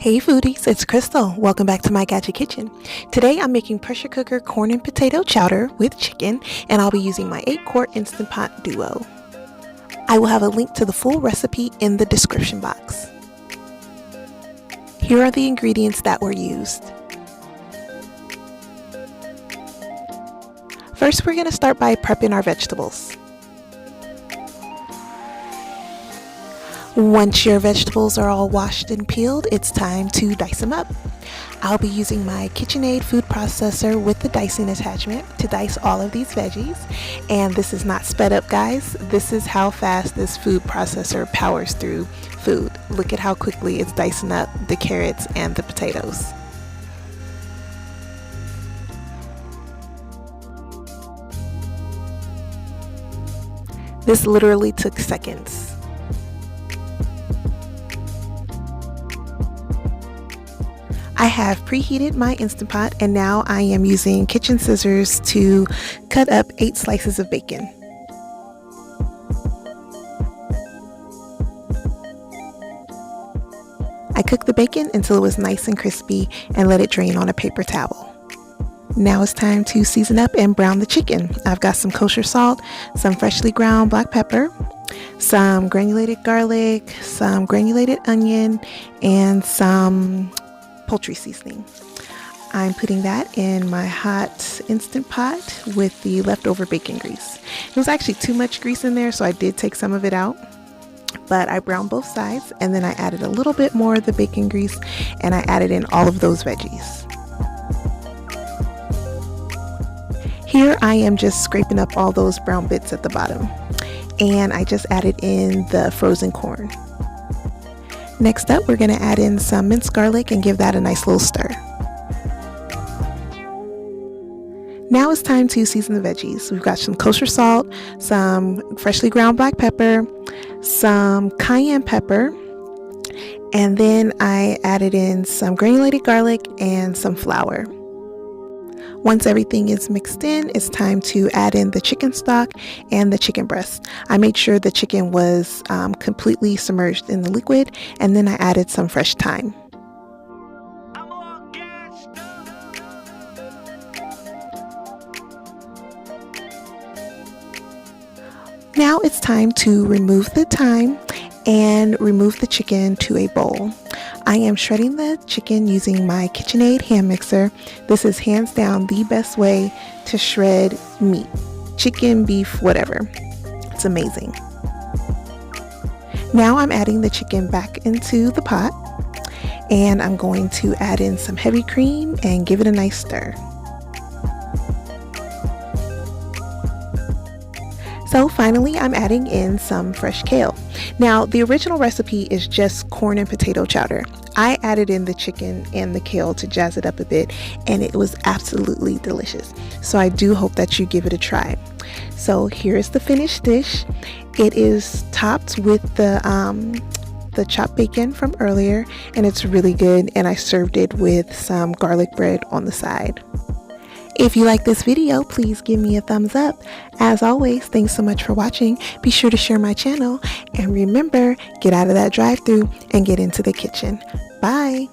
Hey foodies, it's Crystal. Welcome back to my Gadget Kitchen. Today I'm making pressure cooker corn and potato chowder with chicken, and I'll be using my 8-quart Instant Pot Duo. I will have a link to the full recipe in the description box. Here are the ingredients that were used. First, we're going to start by prepping our vegetables. Once your vegetables are all washed and peeled, it's time to dice them up. I'll be using my KitchenAid food processor with the dicing attachment to dice all of these veggies. And this is not sped up, guys. This is how fast this food processor powers through food. Look at how quickly it's dicing up the carrots and the potatoes. This literally took seconds. I have preheated my Instant Pot, and now I am using kitchen scissors to cut up 8 slices of bacon. I cooked the bacon until it was nice and crispy and let it drain on a paper towel. Now it's time to season up and brown the chicken. I've got some kosher salt, some freshly ground black pepper, some granulated garlic, some granulated onion, and some poultry seasoning. I'm putting that in my hot Instant Pot with the leftover bacon grease. It was actually too much grease in there, so I did take some of it out, but I browned both sides, and then I added a little bit more of the bacon grease, and I added in all of those veggies. Here I am just scraping up all those brown bits at the bottom, and I just added in the frozen corn. Next up, we're going to add in some minced garlic and give that a nice little stir. Now it's time to season the veggies. We've got some kosher salt, some freshly ground black pepper, some cayenne pepper, and then I added in some granulated garlic and some flour. Once everything is mixed in, it's time to add in the chicken stock and the chicken breast. I made sure the chicken was completely submerged in the liquid, and then I added some fresh thyme. Now it's time to remove the thyme and remove the chicken to a bowl. I am shredding the chicken using my KitchenAid hand mixer. This is hands down the best way to shred meat. Chicken, beef, whatever. It's amazing. Now I'm adding the chicken back into the pot, and I'm going to add in some heavy cream and give it a nice stir. So finally, I'm adding in some fresh kale. Now, the original recipe is just corn and potato chowder. I added in the chicken and the kale to jazz it up a bit, and it was absolutely delicious. So I do hope that you give it a try. So here is the finished dish. It is topped with the chopped bacon from earlier, and it's really good, and I served it with some garlic bread on the side. If you like this video, please give me a thumbs up. As always, thanks so much for watching. Be sure to share my channel, and remember, get out of that drive-thru and get into the kitchen. Bye.